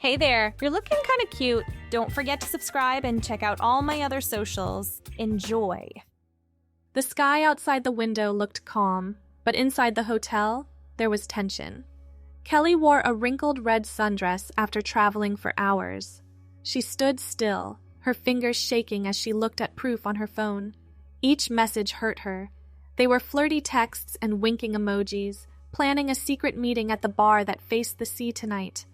Hey there, you're looking kind of cute. Don't forget to subscribe and check out all my other socials. Enjoy. The sky outside the window looked calm, but inside the hotel, there was tension. Kelly wore a wrinkled red sundress after traveling for hours. She stood still, her fingers shaking as she looked at proof on her phone. Each message hurt her. They were flirty texts and winking emojis, planning a secret meeting at the bar that faced the sea tonight.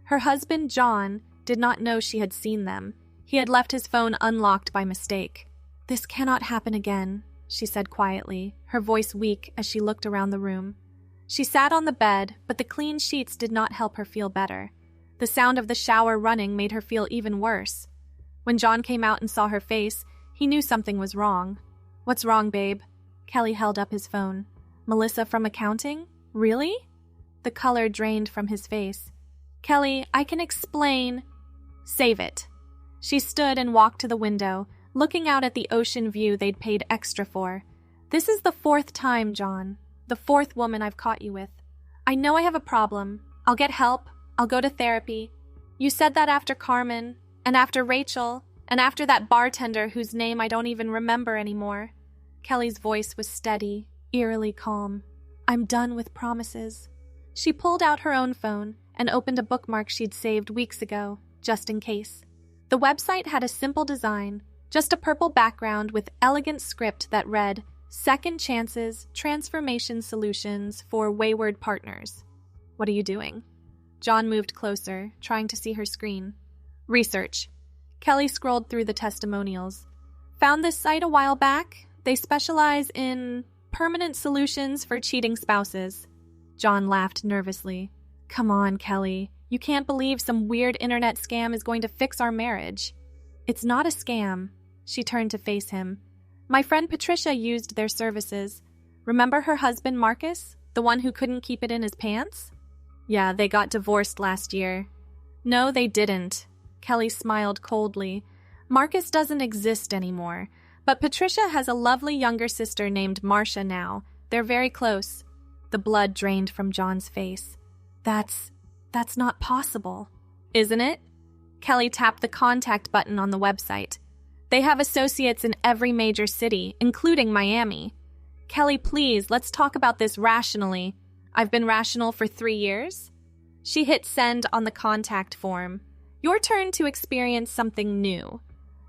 Her husband, John, did not know she had seen them. He had left his phone unlocked by mistake. "This cannot happen again," she said quietly, her voice weak as she looked around the room. She sat on the bed, but the clean sheets did not help her feel better. The sound of the shower running made her feel even worse. When John came out and saw her face, he knew something was wrong. "What's wrong, babe?" Kelly held up his phone. "Melissa from accounting? Really?" The color drained from his face. "Kelly, I can explain." "Save it." She stood and walked to the window, looking out at the ocean view they'd paid extra for. "This is the 4th time, John. The 4th woman I've caught you with. I know I have a problem. I'll get help. I'll go to therapy. You said that after Carmen, and after Rachel, and after that bartender whose name I don't even remember anymore." Kelly's voice was steady, eerily calm. "I'm done with promises." She pulled out her own phone and opened a bookmark she'd saved weeks ago, just in case. The website had a simple design, just a purple background with elegant script that read, "Second Chances, Transformation Solutions for Wayward Partners." "What are you doing?" John moved closer, trying to see her screen. "Research." Kelly scrolled through the testimonials. "Found this site a while back. They specialize in permanent solutions for cheating spouses." John laughed nervously. "Come on, Kelly. You can't believe some weird internet scam is going to fix our marriage." "It's not a scam." She turned to face him. "My friend Patricia used their services. Remember her husband Marcus, the one who couldn't keep it in his pants?" "Yeah, they got divorced last year." "No, they didn't." Kelly smiled coldly. "Marcus doesn't exist anymore, but Patricia has a lovely younger sister named Marcia now. They're very close." The blood drained from John's face. That's not possible." "Isn't it?" Kelly tapped the contact button on the website. "They have associates in every major city, including Miami." "Kelly, please, let's talk about this rationally. I've been rational for 3 years." She hit send on the contact form. "Your turn to experience something new."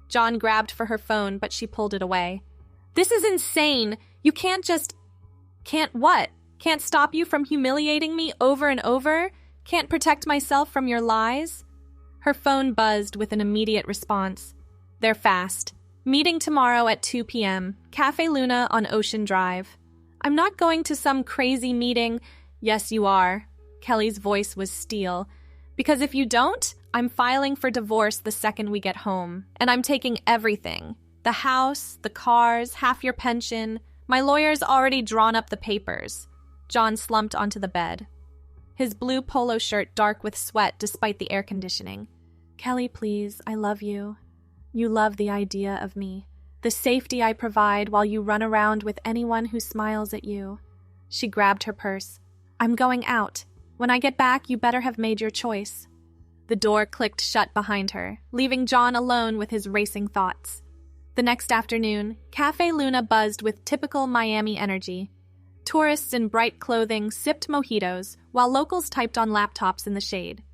John grabbed for her phone, but she pulled it away. "This is insane. You can't just..." "Can't what? Can't stop you from humiliating me over and over? Can't protect myself from your lies?" Her phone buzzed with an immediate response. "They're fast. Meeting tomorrow at 2 p.m. Cafe Luna on Ocean Drive." "I'm not going to some crazy meeting." "Yes, you are." Kelly's voice was steel. "Because if you don't, I'm filing for divorce the second we get home. And I'm taking everything. The house, the cars, half your pension. My lawyer's already drawn up the papers." John slumped onto the bed, his blue polo shirt dark with sweat despite the air conditioning. "Kelly, please, I love you. You love the idea of me. The safety I provide while you run around with anyone who smiles at you." She grabbed her purse. "I'm going out. When I get back, you better have made your choice." The door clicked shut behind her, leaving John alone with his racing thoughts. The next afternoon, Cafe Luna buzzed with typical Miami energy. Tourists in bright clothing sipped mojitos, while locals typed on laptops in the shade.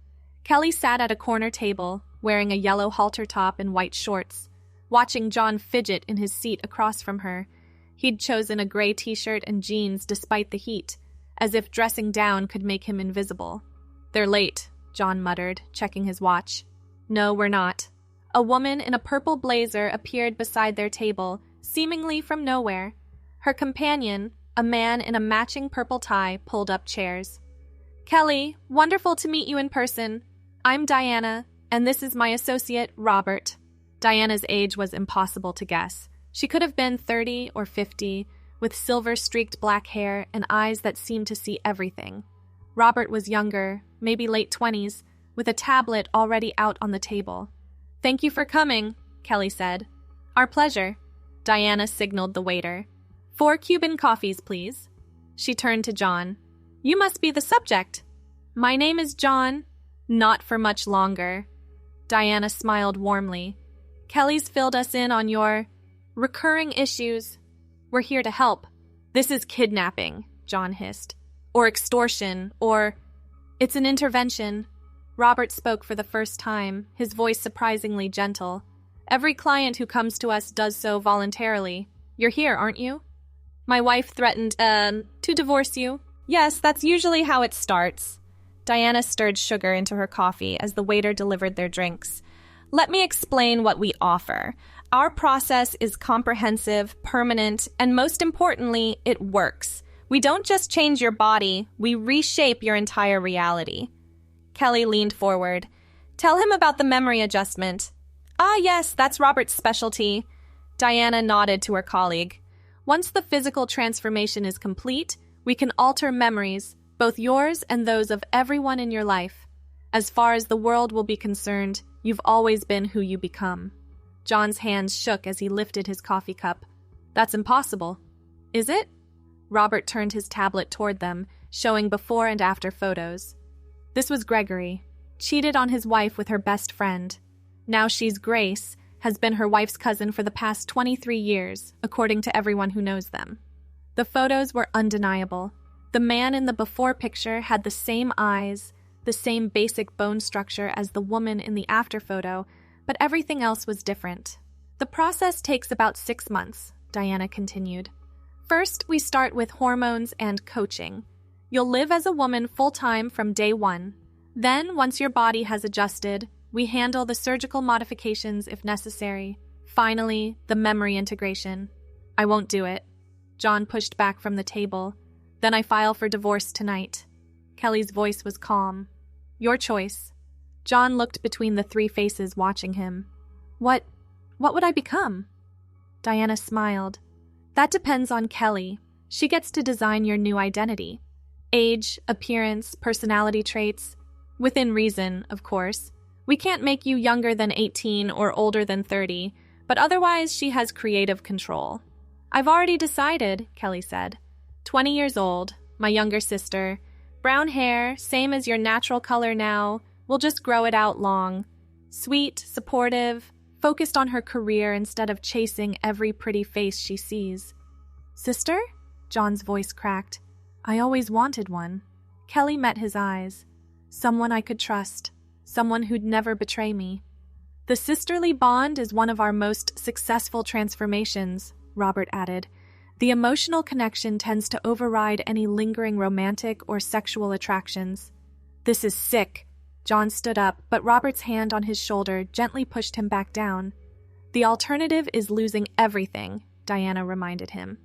Kelly sat at a corner table, wearing a yellow halter top and white shorts, watching John fidget in his seat across from her. He'd chosen a gray t-shirt and jeans despite the heat, as if dressing down could make him invisible. "They're late," John muttered, checking his watch. "No, we're not." A woman in a purple blazer appeared beside their table, seemingly from nowhere. Her companion, a man in a matching purple tie, pulled up chairs. "Kelly, wonderful to meet you in person. I'm Diana, and this is my associate, Robert." Diana's age was impossible to guess. She could have been 30 or 50, with silver-streaked black hair and eyes that seemed to see everything. Robert was younger, maybe late 20s, with a tablet already out on the table. "Thank you for coming," Kelly said. "Our pleasure." Diana signaled the waiter. 4 Cuban coffees, please." She turned to John. "You must be the subject." "My name is John." Not for much longer. Diana smiled warmly. Kelly's filled us in on your recurring issues. We're here to help. This is kidnapping, John hissed. Or extortion, or... It's an intervention. Robert spoke for the first time, his voice surprisingly gentle. Every client who comes to us does so voluntarily. You're here, aren't you? My wife threatened, to divorce you. Yes, that's usually how it starts. Diana stirred sugar into her coffee as the waiter delivered their drinks. Let me explain what we offer. Our process is comprehensive, permanent, and most importantly, it works. We don't just change your body, we reshape your entire reality. Kelly leaned forward. Tell him about the memory adjustment. Ah, yes, that's Robert's specialty. Diana nodded to her colleague. Once the physical transformation is complete, we can alter memories, both yours and those of everyone in your life. As far as the world will be concerned, you've always been who you become. John's hands shook as he lifted his coffee cup. That's impossible. Is it? Robert turned his tablet toward them, showing before and after photos. This was Gregory. Cheated on his wife with her best friend. Now she's Grace, has been her wife's cousin for the past 23 years, according to everyone who knows them. The photos were undeniable. The man in the before picture had the same eyes, the same basic bone structure as the woman in the after photo, but everything else was different. The process takes about 6 months, Diana continued. First, we start with hormones and coaching. You'll live as a woman full-time from day one. Then, once your body has adjusted, we handle the surgical modifications if necessary. Finally, the memory integration. I won't do it. John pushed back from the table. Then I file for divorce tonight. Kelly's voice was calm. Your choice. John looked between the 3 faces watching him. What would I become? Diana smiled. That depends on Kelly. She gets to design your new identity. Age, appearance, personality traits. Within reason, of course. We can't make you younger than 18 or older than 30, but otherwise she has creative control. I've already decided, Kelly said. 20 years old, my younger sister. Brown hair, same as your natural color now. We'll just grow it out long. Sweet, supportive, focused on her career instead of chasing every pretty face she sees. Sister? John's voice cracked. I always wanted one. Kelly met his eyes. Someone I could trust. Someone who'd never betray me. The sisterly bond is one of our most successful transformations, Robert added. The emotional connection tends to override any lingering romantic or sexual attractions. This is sick. John stood up, but Robert's hand on his shoulder gently pushed him back down. The alternative is losing everything, Diana reminded him.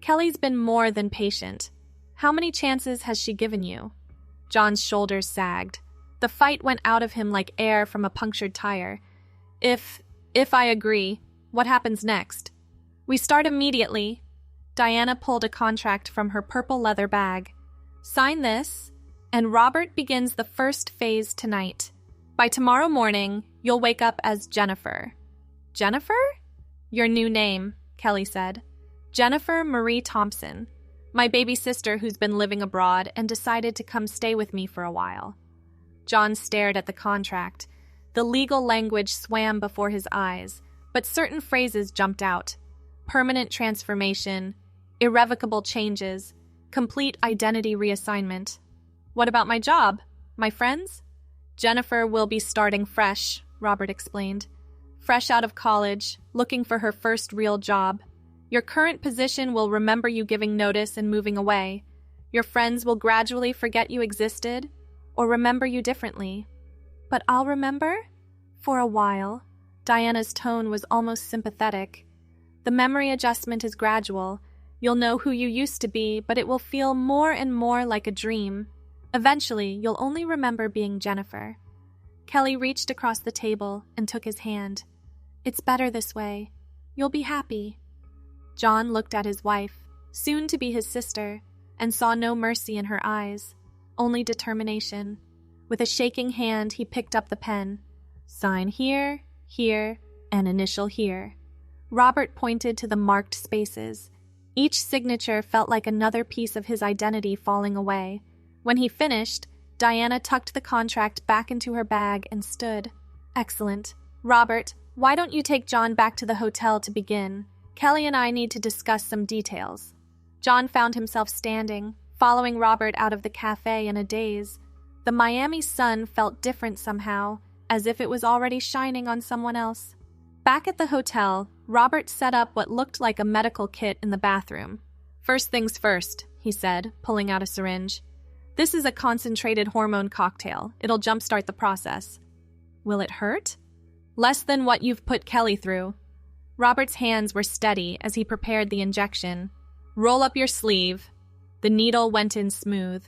Kelly's been more than patient. How many chances has she given you? John's shoulders sagged. The fight went out of him like air from a punctured tire. If I agree, what happens next? We start immediately. Diana pulled a contract from her purple leather bag. Sign this, and Robert begins the first phase tonight. By tomorrow morning, you'll wake up as Jennifer. Jennifer? Your new name, Kelly said. Jennifer Marie Thompson. My baby sister who's been living abroad and decided to come stay with me for a while. John stared at the contract. The legal language swam before his eyes, but certain phrases jumped out. Permanent transformation, irrevocable changes, complete identity reassignment. What about my job? My friends? Jennifer will be starting fresh, Robert explained. Fresh out of college, looking for her first real job. Your current position will remember you giving notice and moving away. Your friends will gradually forget you existed or remember you differently. But I'll remember? For a while. Diana's tone was almost sympathetic. The memory adjustment is gradual. You'll know who you used to be, but it will feel more and more like a dream. Eventually, you'll only remember being Jennifer. Kelly reached across the table and took his hand. It's better this way. You'll be happy. John looked at his wife, soon to be his sister, and saw no mercy in her eyes, only determination. With a shaking hand, he picked up the pen. Sign here, here, and initial here. Robert pointed to the marked spaces. Each signature felt like another piece of his identity falling away. When he finished, Diana tucked the contract back into her bag and stood. Excellent. Robert, why don't you take John back to the hotel to begin? Kelly and I need to discuss some details. John found himself standing, following Robert out of the cafe in a daze. The Miami sun felt different somehow, as if it was already shining on someone else. Back at the hotel, Robert set up what looked like a medical kit in the bathroom. First things first, he said, pulling out a syringe. This is a concentrated hormone cocktail. It'll jumpstart the process. Will it hurt? Less than what you've put Kelly through. Robert's hands were steady as he prepared the injection. Roll up your sleeve. The needle went in smooth.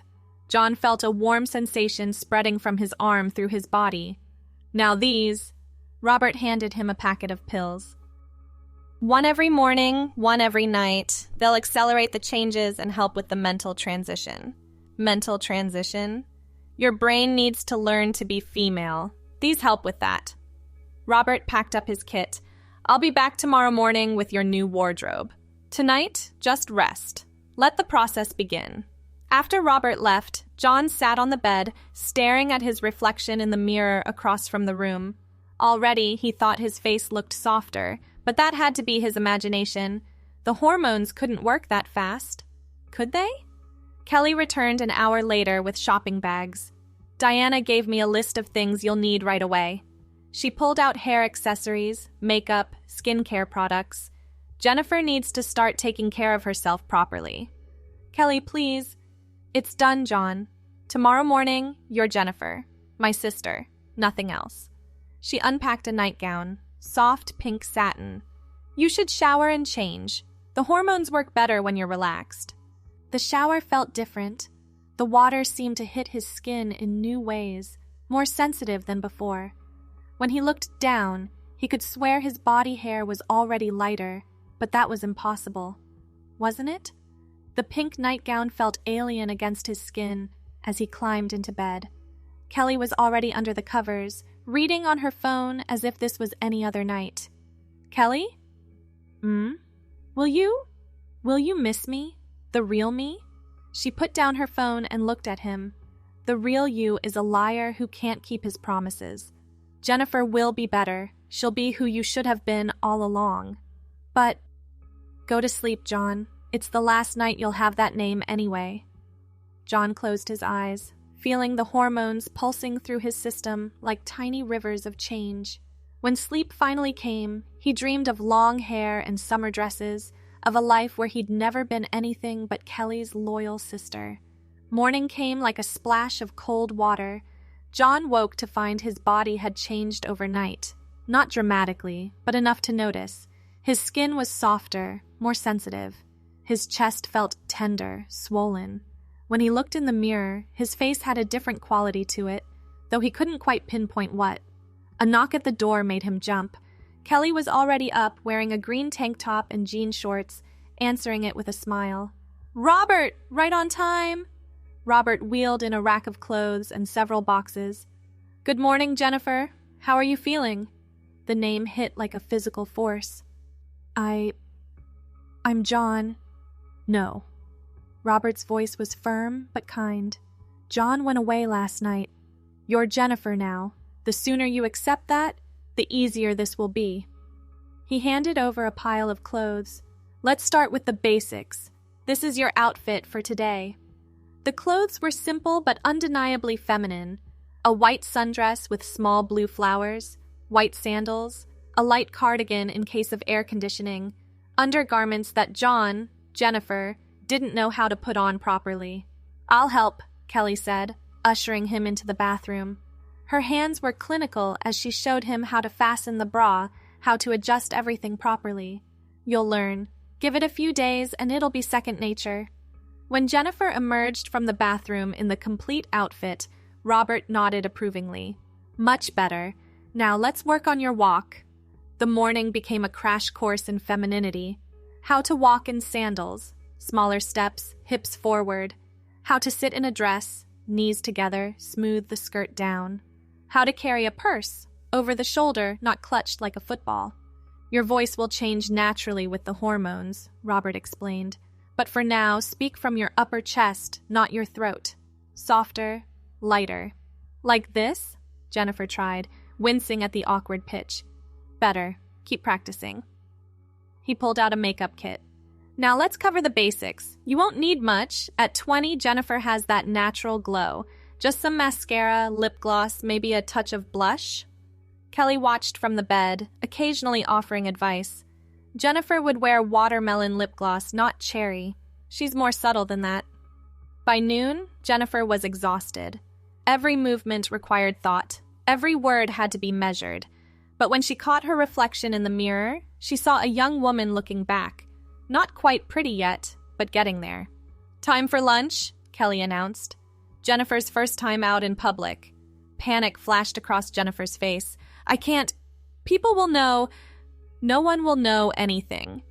John felt a warm sensation spreading from his arm through his body. Now these... Robert handed him a packet of pills. One every morning, one every night. They'll accelerate the changes and help with the mental transition. Mental transition? Your brain needs to learn to be female. These help with that. Robert packed up his kit. I'll be back tomorrow morning with your new wardrobe. Tonight, just rest. Let the process begin. After Robert left, John sat on the bed, staring at his reflection in the mirror across from the room. Already, he thought his face looked softer, but that had to be his imagination. The hormones couldn't work that fast. Could they? Kelly returned an hour later with shopping bags. Diana gave me a list of things you'll need right away. She pulled out hair accessories, makeup, skincare products. Jennifer needs to start taking care of herself properly. Kelly, please. It's done, John. Tomorrow morning, you're Jennifer, my sister, nothing else. She unpacked a nightgown, soft pink satin. You should shower and change. The hormones work better when you're relaxed. The shower felt different. The water seemed to hit his skin in new ways, more sensitive than before. When he looked down, he could swear his body hair was already lighter, but that was impossible. Wasn't it? The pink nightgown felt alien against his skin as he climbed into bed. Kelly was already under the covers, reading on her phone as if this was any other night. Kelly? Will you miss me? The real me? She put down her phone and looked at him. The real you is a liar who can't keep his promises. Jennifer will be better. She'll be who you should have been all along. But go to sleep, John. It's the last night you'll have that name anyway. John closed his eyes, feeling the hormones pulsing through his system like tiny rivers of change. When sleep finally came, he dreamed of long hair and summer dresses, of a life where he'd never been anything but Kelly's loyal sister. Morning came like a splash of cold water. John woke to find his body had changed overnight. Not dramatically, but enough to notice. His skin was softer, more sensitive. His chest felt tender, swollen. When he looked in the mirror, his face had a different quality to it, though he couldn't quite pinpoint what. A knock at the door made him jump. Kelly was already up, wearing a green tank top and jean shorts, answering it with a smile. Robert! Right on time! Robert wheeled in a rack of clothes and several boxes. Good morning, Jennifer. How are you feeling? The name hit like a physical force. I'm John. No. Robert's voice was firm but kind. John went away last night. You're Jennifer now. The sooner you accept that, the easier this will be. He handed over a pile of clothes. Let's start with the basics. This is your outfit for today. The clothes were simple but undeniably feminine. A white sundress with small blue flowers, white sandals, a light cardigan in case of air conditioning, undergarments that John, Jennifer, didn't know how to put on properly. I'll help, Kelly said, ushering him into the bathroom. Her hands were clinical as she showed him how to fasten the bra, how to adjust everything properly. You'll learn. Give it a few days and it'll be second nature. When Jennifer emerged from the bathroom in the complete outfit, Robert nodded approvingly. Much better. Now let's work on your walk. The morning became a crash course in femininity. How to walk in sandals, smaller steps, hips forward. How to sit in a dress, knees together, smooth the skirt down. How to carry a purse, over the shoulder, not clutched like a football. Your voice will change naturally with the hormones, Robert explained. But for now, speak from your upper chest, not your throat. Softer, lighter. Like this? Jennifer tried, wincing at the awkward pitch. Better. Keep practicing. He pulled out a makeup kit. Now let's cover the basics. You won't need much. At 20, Jennifer has that natural glow. Just some mascara, lip gloss, maybe a touch of blush. Kelly watched from the bed, occasionally offering advice. Jennifer would wear watermelon lip gloss, not cherry. She's more subtle than that. By noon, Jennifer was exhausted. Every movement required thought. Every word had to be measured. But when she caught her reflection in the mirror, she saw a young woman looking back. Not quite pretty yet, but getting there. Time for lunch, Kelly announced. Jennifer's first time out in public. Panic flashed across Jennifer's face. I can't. People will know. No one will know anything.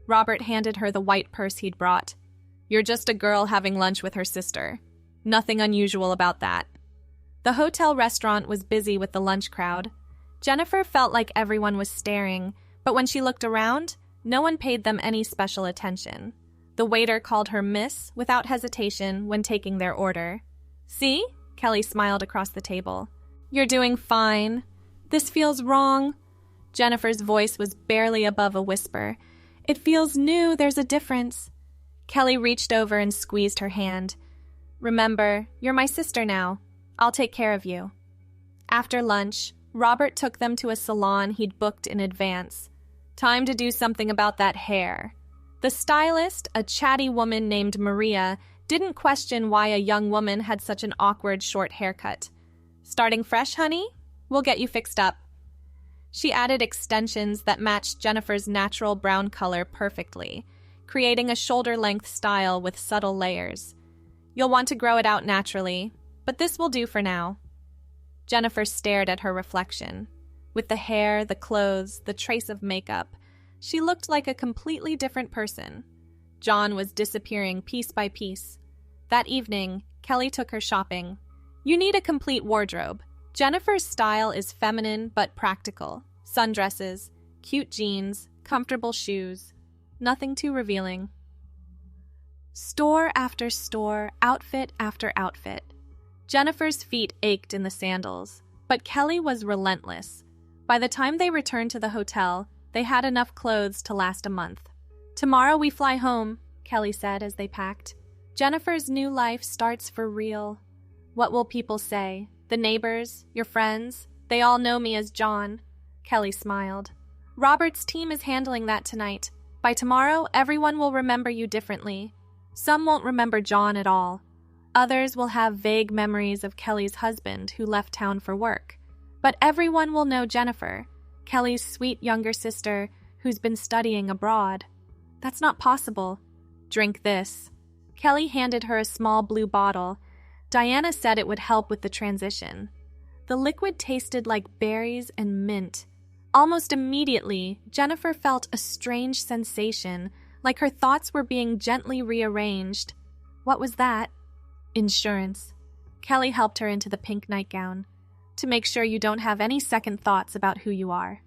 Robert handed her the white purse he'd brought. You're just a girl having lunch with her sister. Nothing unusual about that. The hotel restaurant was busy with the lunch crowd. Jennifer felt like everyone was staring, but when she looked around, no one paid them any special attention. The waiter called her Miss without hesitation when taking their order. See? Kelly smiled across the table. You're doing fine. This feels wrong. Jennifer's voice was barely above a whisper. It feels new, there's a difference. Kelly reached over and squeezed her hand. Remember, you're my sister now. I'll take care of you. After lunch, Robert took them to a salon he'd booked in advance. Time to do something about that hair. The stylist, a chatty woman named Maria, didn't question why a young woman had such an awkward short haircut. Starting fresh, honey? We'll get you fixed up. She added extensions that matched Jennifer's natural brown color perfectly, creating a shoulder-length style with subtle layers. You'll want to grow it out naturally, but this will do for now. Jennifer stared at her reflection. With the hair, the clothes, the trace of makeup, she looked like a completely different person. John was disappearing piece by piece. That evening, Kelly took her shopping. You need a complete wardrobe. Jennifer's style is feminine but practical. Sundresses, cute jeans, comfortable shoes. Nothing too revealing. Store after store, outfit after outfit. Jennifer's feet ached in the sandals, but Kelly was relentless. By the time they returned to the hotel, they had enough clothes to last a month. Tomorrow we fly home, Kelly said as they packed. Jennifer's new life starts for real. What will people say? The neighbors, your friends, they all know me as John. Kelly smiled. Robert's team is handling that tonight. By tomorrow, everyone will remember you differently. Some won't remember John at all. Others will have vague memories of Kelly's husband who left town for work. But everyone will know Jennifer, Kelly's sweet younger sister who's been studying abroad. That's not possible. Drink this. Kelly handed her a small blue bottle. Diana said it would help with the transition. The liquid tasted like berries and mint. Almost immediately, Jennifer felt a strange sensation, like her thoughts were being gently rearranged. What was that? Insurance. Kelly helped her into the pink nightgown. To make sure you don't have any second thoughts about who you are.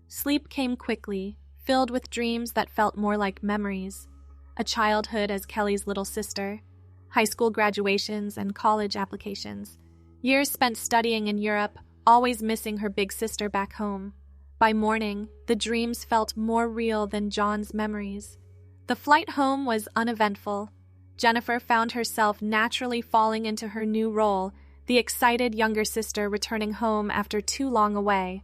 Sleep came quickly, filled with dreams that felt more like memories. A childhood as Kelly's little sister, high school graduations and college applications, years spent studying in Europe, always missing her big sister back home. By morning, the dreams felt more real than John's memories. The flight home was uneventful. Jennifer found herself naturally falling into her new role, the excited younger sister returning home after too long away.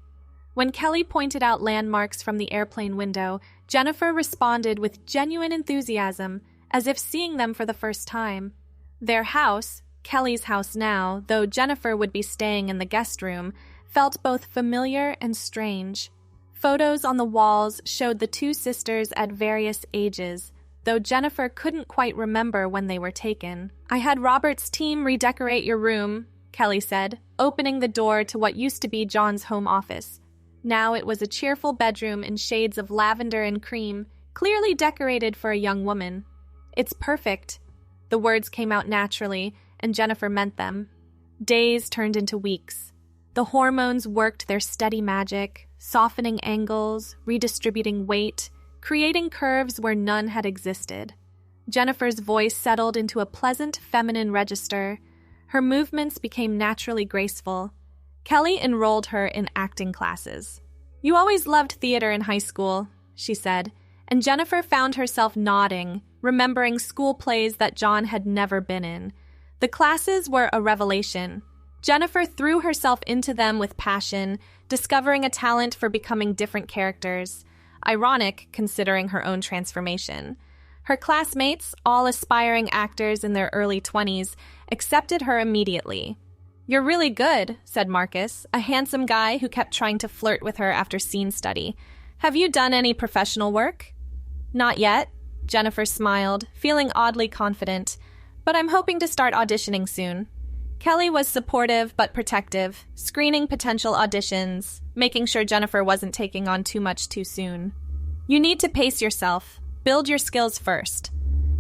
When Kelly pointed out landmarks from the airplane window, Jennifer responded with genuine enthusiasm, as if seeing them for the first time. Their house, Kelly's house now, though Jennifer would be staying in the guest room, felt both familiar and strange. Photos on the walls showed the two sisters at various ages, though Jennifer couldn't quite remember when they were taken. I had Robert's team redecorate your room, Kelly said, opening the door to what used to be John's home office. Now it was a cheerful bedroom in shades of lavender and cream, clearly decorated for a young woman. It's perfect. The words came out naturally, and Jennifer meant them. Days turned into weeks. The hormones worked their steady magic, softening angles, redistributing weight, creating curves where none had existed. Jennifer's voice settled into a pleasant feminine register. Her movements became naturally graceful. Kelly enrolled her in acting classes. "You always loved theater in high school," she said, and Jennifer found herself nodding, remembering school plays that John had never been in. The classes were a revelation. Jennifer threw herself into them with passion, discovering a talent for becoming different characters. Ironic, considering her own transformation. Her classmates, all aspiring actors in their early 20s, accepted her immediately. "You're really good," said Marcus, a handsome guy who kept trying to flirt with her after scene study. "Have you done any professional work?" "Not yet," Jennifer smiled, feeling oddly confident, "but I'm hoping to start auditioning soon." Kelly was supportive but protective, screening potential auditions, making sure Jennifer wasn't taking on too much too soon. "You need to pace yourself. Build your skills first."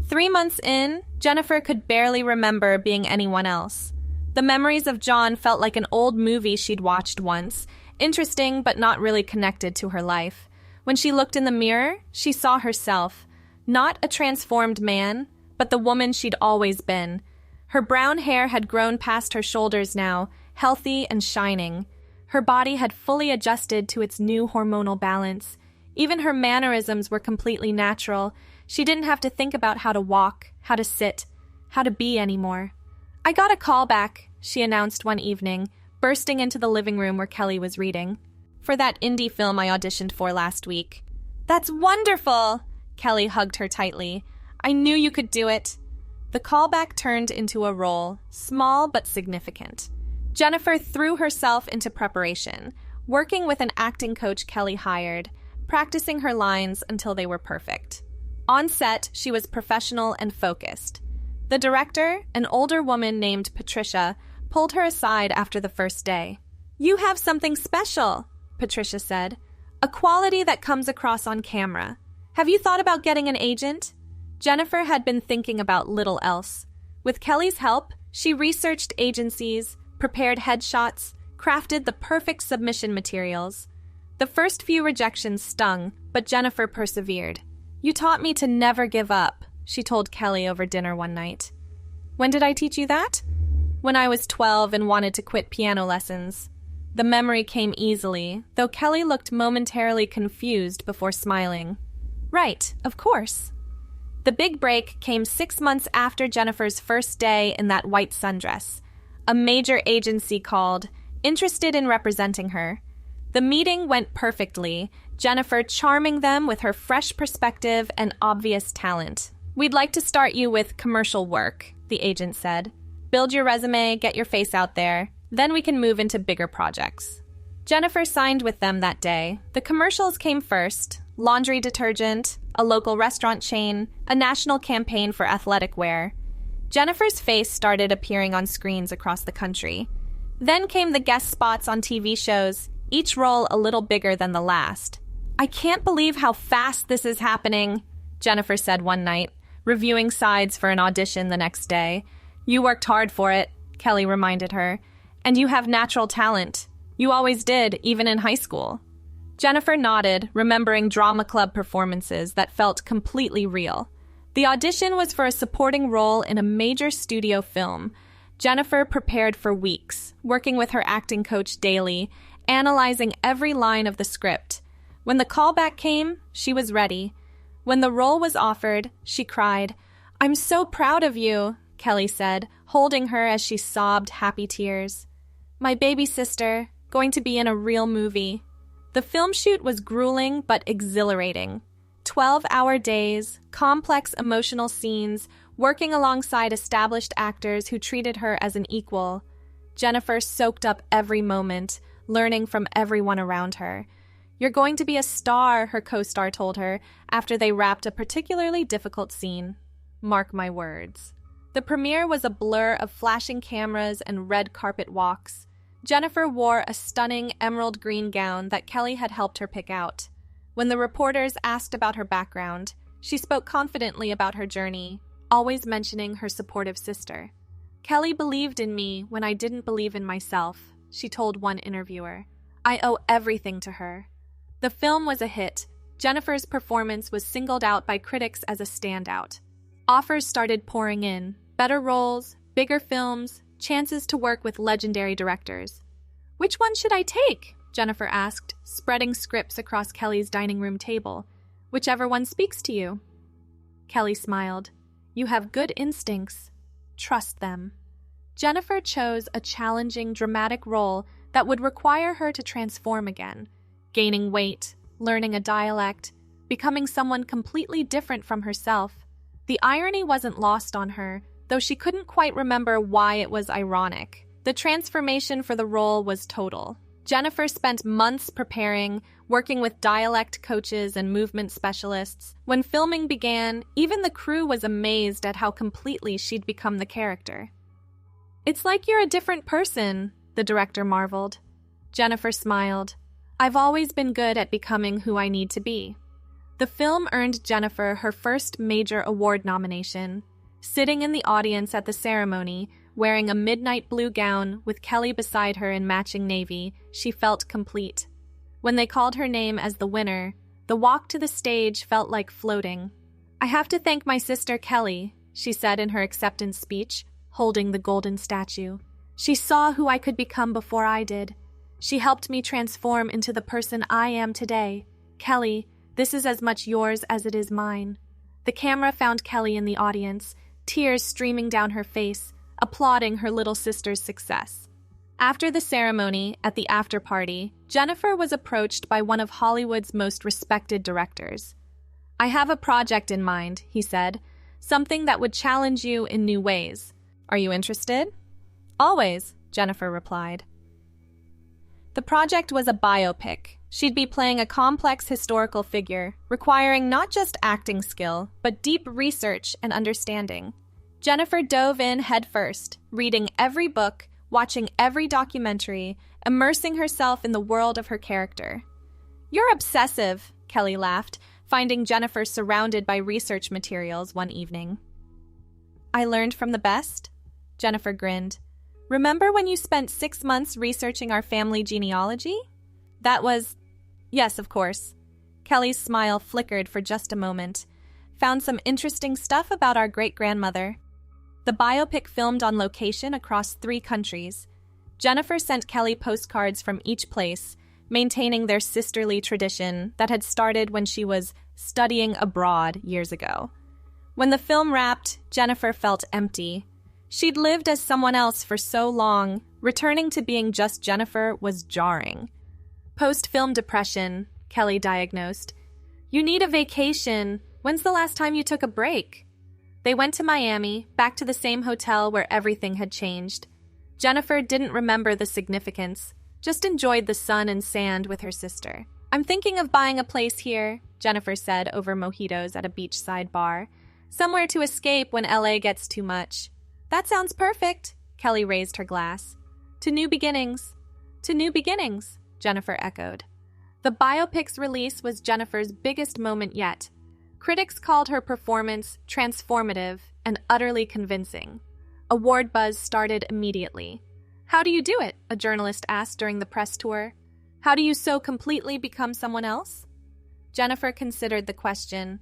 3 months in, Jennifer could barely remember being anyone else. The memories of John felt like an old movie she'd watched once, interesting but not really connected to her life. When she looked in the mirror, she saw herself, not a transformed man, but the woman she'd always been. Her brown hair had grown past her shoulders now, healthy and shining. Her body had fully adjusted to its new hormonal balance. Even her mannerisms were completely natural. She didn't have to think about how to walk, how to sit, how to be anymore. "I got a call back," she announced one evening, bursting into the living room where Kelly was reading. "For that indie film I auditioned for last week." "That's wonderful!" Kelly hugged her tightly. "I knew you could do it." The callback turned into a role, small but significant. Jennifer threw herself into preparation, working with an acting coach Kelly hired, practicing her lines until they were perfect. On set, she was professional and focused. The director, an older woman named Patricia, pulled her aside after the first day. "You have something special," Patricia said, "a quality that comes across on camera. Have you thought about getting an agent?" Jennifer had been thinking about little else. With Kelly's help, she researched agencies, prepared headshots, crafted the perfect submission materials. The first few rejections stung, but Jennifer persevered. "You taught me to never give up," she told Kelly over dinner one night. "When did I teach you that?" "When I was 12 and wanted to quit piano lessons." The memory came easily, though Kelly looked momentarily confused before smiling. "Right, of course." The big break came 6 months after Jennifer's first day in that white sundress. A major agency called, interested in representing her. The meeting went perfectly, Jennifer charming them with her fresh perspective and obvious talent. "We'd like to start you with commercial work," the agent said. "Build your resume, get your face out there, then we can move into bigger projects." Jennifer signed with them that day. The commercials came first: laundry detergent, a local restaurant chain, a national campaign for athletic wear. Jennifer's face started appearing on screens across the country. Then came the guest spots on TV shows, each role a little bigger than the last. "I can't believe how fast this is happening," Jennifer said one night, reviewing sides for an audition the next day. "You worked hard for it," Kelly reminded her. "And you have natural talent. You always did, even in high school." Jennifer nodded, remembering drama club performances that felt completely real. The audition was for a supporting role in a major studio film. Jennifer prepared for weeks, working with her acting coach daily, analyzing every line of the script. When the callback came, she was ready. When the role was offered, she cried. "I'm so proud of you," Kelly said, holding her as she sobbed happy tears. "My baby sister, going to be in a real movie." The film shoot was grueling but exhilarating. 12-hour days, complex emotional scenes, working alongside established actors who treated her as an equal. Jennifer soaked up every moment, learning from everyone around her. "You're going to be a star," her co-star told her after they wrapped a particularly difficult scene. "Mark my words." The premiere was a blur of flashing cameras and red carpet walks. Jennifer wore a stunning emerald green gown that Kelly had helped her pick out. When the reporters asked about her background, she spoke confidently about her journey, always mentioning her supportive sister. "Kelly believed in me when I didn't believe in myself," she told one interviewer. "I owe everything to her." The film was a hit. Jennifer's performance was singled out by critics as a standout. Offers started pouring in. Better roles, bigger films, chances to work with legendary directors. "Which one should I take?" Jennifer asked, spreading scripts across Kelly's dining room table. "Whichever one speaks to you." Kelly smiled. "You have good instincts. Trust them." Jennifer chose a challenging, dramatic role that would require her to transform again, gaining weight, learning a dialect, becoming someone completely different from herself. The irony wasn't lost on her, though she couldn't quite remember why it was ironic. The transformation for the role was total. Jennifer spent months preparing, working with dialect coaches and movement specialists. When filming began, even the crew was amazed at how completely she'd become the character. "It's like you're a different person," the director marveled. Jennifer smiled. "I've always been good at becoming who I need to be." The film earned Jennifer her first major award nomination. Sitting in the audience at the ceremony, wearing a midnight blue gown with Kelly beside her in matching navy, she felt complete. When they called her name as the winner, the walk to the stage felt like floating. "I have to thank my sister Kelly," she said in her acceptance speech, holding the golden statue. "She saw who I could become before I did. She helped me transform into the person I am today. Kelly, this is as much yours as it is mine." The camera found Kelly in the audience, tears streaming down her face, applauding her little sister's success. After the ceremony, at the after-party, Jennifer was approached by one of Hollywood's most respected directors. "I have a project in mind," he said, "something that would challenge you in new ways. Are you interested?" "Always," Jennifer replied. The project was a biopic. She'd be playing a complex historical figure, requiring not just acting skill, but deep research and understanding. Jennifer dove in headfirst, reading every book, watching every documentary, immersing herself in the world of her character. "You're obsessive," Kelly laughed, finding Jennifer surrounded by research materials one evening. "I learned from the best?" Jennifer grinned. "Remember when you spent 6 months researching our family genealogy?" That was... Yes, of course. Kelly's smile flickered for just a moment. "Found some interesting stuff about our great-grandmother." The biopic filmed on location across 3 countries. Jennifer sent Kelly postcards from each place, maintaining their sisterly tradition that had started when she was studying abroad years ago. When the film wrapped, Jennifer felt empty. She'd lived as someone else for so long, returning to being just Jennifer was jarring. "Post-film depression," Kelly diagnosed. "You need a vacation. When's the last time you took a break?" They went to Miami, back to the same hotel where everything had changed. Jennifer didn't remember the significance, just enjoyed the sun and sand with her sister. "I'm thinking of buying a place here," Jennifer said over mojitos at a beachside bar. "Somewhere to escape when LA gets too much." "That sounds perfect," Kelly raised her glass. "To new beginnings." "To new beginnings," Jennifer echoed. The biopic's release was Jennifer's biggest moment yet. Critics called her performance transformative and utterly convincing. Award buzz started immediately. "How do you do it?" a journalist asked during the press tour. "How do you so completely become someone else?" Jennifer considered the question.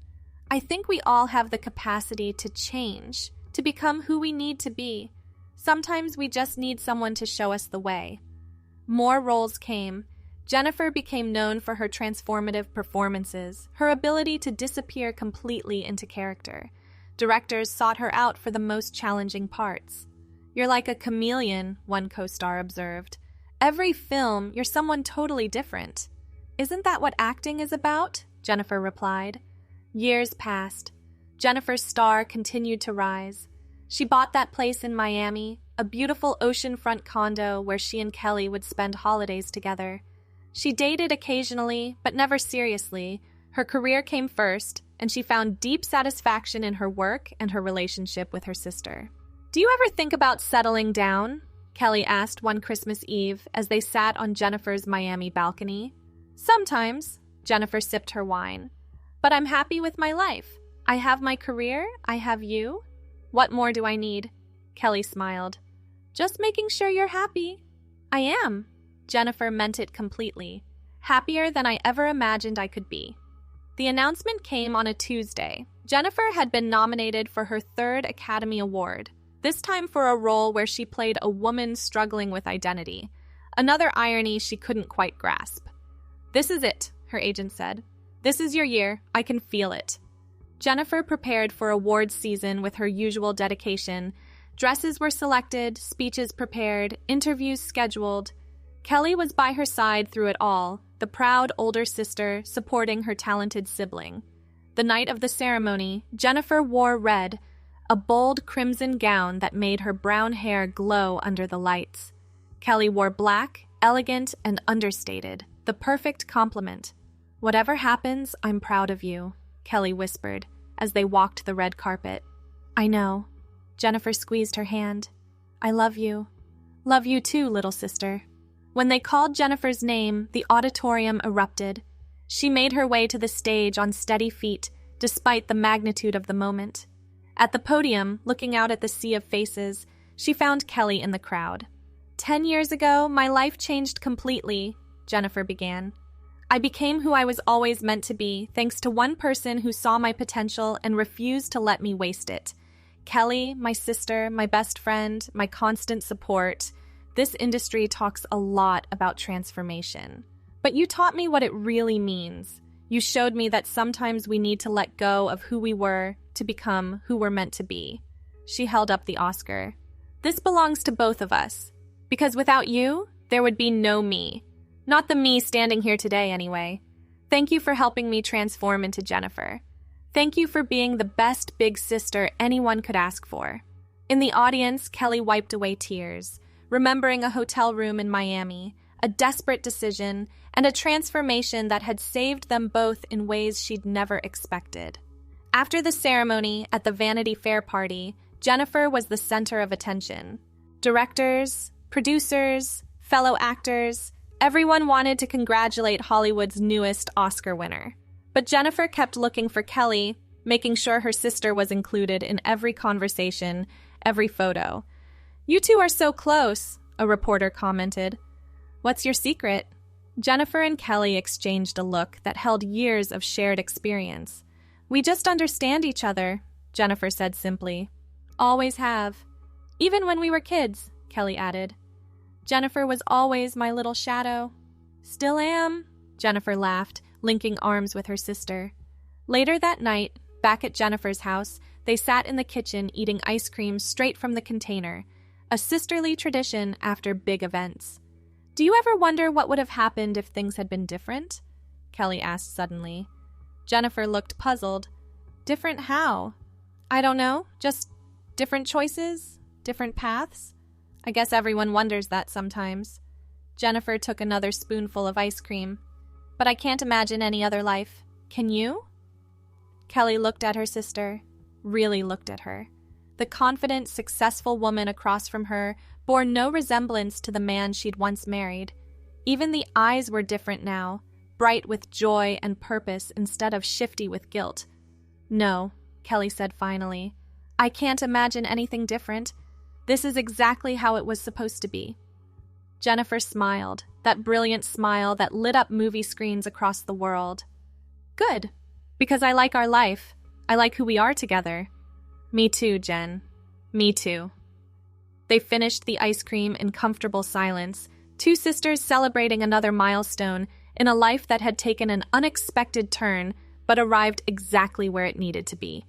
"I think we all have the capacity to change, to become who we need to be. Sometimes we just need someone to show us the way." More roles came. Jennifer became known for her transformative performances, her ability to disappear completely into character. Directors sought her out for the most challenging parts. "You're like a chameleon," one co-star observed. "Every film, you're someone totally different." "Isn't that what acting is about?" Jennifer replied. Years passed. Jennifer's star continued to rise. She bought that place in Miami, a beautiful oceanfront condo where she and Kelly would spend holidays together. She dated occasionally, but never seriously. Her career came first, and she found deep satisfaction in her work and her relationship with her sister. "Do you ever think about settling down?" Kelly asked one Christmas Eve as they sat on Jennifer's Miami balcony. "Sometimes," Jennifer sipped her wine. "But I'm happy with my life. I have my career, I have you. What more do I need?" Kelly smiled. "Just making sure you're happy." "I am." Jennifer meant it completely. "Happier than I ever imagined I could be." The announcement came on a Tuesday. Jennifer had been nominated for her 3rd Academy Award. this time for a role where she played a woman struggling with identity. Another irony she couldn't quite grasp. "This is it," her agent said. "This is your year. I can feel it." Jennifer prepared for awards season with her usual dedication. Dresses were selected, speeches prepared, interviews scheduled. Kelly was by her side through it all, the proud older sister supporting her talented sibling. The night of the ceremony, Jennifer wore red, a bold crimson gown that made her brown hair glow under the lights. Kelly wore black, elegant, and understated, the perfect complement. "Whatever happens, I'm proud of you," Kelly whispered as they walked the red carpet. "I know." Jennifer squeezed her hand. "I love you. Love you too, little sister." When they called Jennifer's name, the auditorium erupted. She made her way to the stage on steady feet, despite the magnitude of the moment. At the podium, looking out at the sea of faces, she found Kelly in the crowd. 10 years ago, my life changed completely," Jennifer began. "I became who I was always meant to be, thanks to one person who saw my potential and refused to let me waste it. Kelly, my sister, my best friend, my constant support. This industry talks a lot about transformation. But you taught me what it really means. You showed me that sometimes we need to let go of who we were to become who we're meant to be." She held up the Oscar. "This belongs to both of us. Because without you, there would be no me. Not the me standing here today, anyway. Thank you for helping me transform into Jennifer. Thank you for being the best big sister anyone could ask for." In the audience, Kelly wiped away tears, remembering a hotel room in Miami, a desperate decision, and a transformation that had saved them both in ways she'd never expected. After the ceremony at the Vanity Fair party, Jennifer was the center of attention. Directors, producers, fellow actors, everyone wanted to congratulate Hollywood's newest Oscar winner. But Jennifer kept looking for Kelly, making sure her sister was included in every conversation, every photo. "You two are so close," a reporter commented. "What's your secret?" Jennifer and Kelly exchanged a look that held years of shared experience. "We just understand each other," Jennifer said simply. "Always have. Even when we were kids," Kelly added. "Jennifer was always my little shadow." "Still am," Jennifer laughed, linking arms with her sister. Later that night, back at Jennifer's house, they sat in the kitchen eating ice cream straight from the container, a sisterly tradition after big events. "Do you ever wonder what would have happened if things had been different?" Kelly asked suddenly. Jennifer looked puzzled. "Different how?" "I don't know, just different choices, different paths. I guess everyone wonders that sometimes." Jennifer took another spoonful of ice cream. "But I can't imagine any other life. Can you?" Kelly looked at her sister, really looked at her. The confident, successful woman across from her bore no resemblance to the man she'd once married. Even the eyes were different now, bright with joy and purpose instead of shifty with guilt. "No," Kelly said finally. "I can't imagine anything different. This is exactly how it was supposed to be." Jennifer smiled, that brilliant smile that lit up movie screens across the world. "Good, because I like our life. I like who we are together." "Me too, Jen. Me too." They finished the ice cream in comfortable silence, two sisters celebrating another milestone in a life that had taken an unexpected turn but arrived exactly where it needed to be.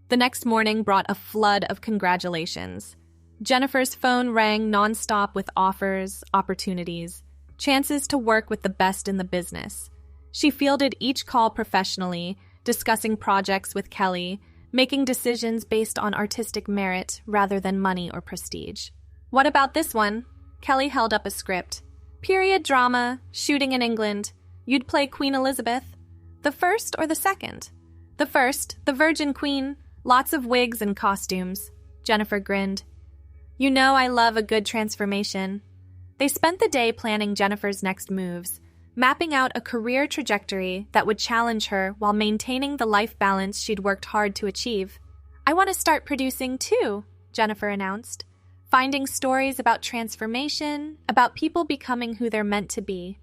The next morning brought a flood of congratulations. Jennifer's phone rang nonstop with offers, opportunities, chances to work with the best in the business. She fielded each call professionally, discussing projects with Kelly, making decisions based on artistic merit rather than money or prestige. "What about this one?" Kelly held up a script. "Period drama, shooting in England. You'd play Queen Elizabeth. The first or the second?" "The first, the Virgin Queen. Lots of wigs and costumes." Jennifer grinned. "You know I love a good transformation." They spent the day planning Jennifer's next moves, mapping out a career trajectory that would challenge her while maintaining the life balance she'd worked hard to achieve. "I want to start producing too," Jennifer announced. "Finding stories about transformation, about people becoming who they're meant to be."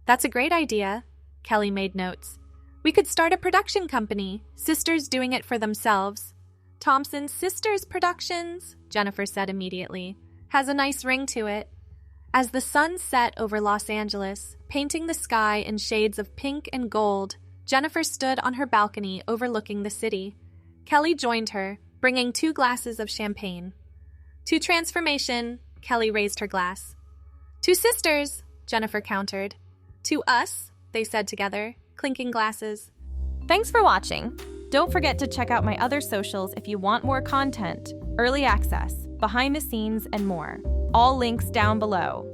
"That's a great idea," Kelly made notes. "We could start a production company, sisters doing it for themselves." Thompson Sisters Productions, Jennifer said immediately. Has a nice ring to it. As the sun set over Los Angeles, painting the sky in shades of pink and gold, Jennifer stood on her balcony overlooking the city. Kelly joined her, bringing 2 glasses of champagne. To transformation, Kelly raised her glass. To sisters, Jennifer countered. To us, they said together, clinking glasses. Thanks for watching. Don't forget to check out my other socials if you want more content, early access, behind the scenes, and more. All links down below.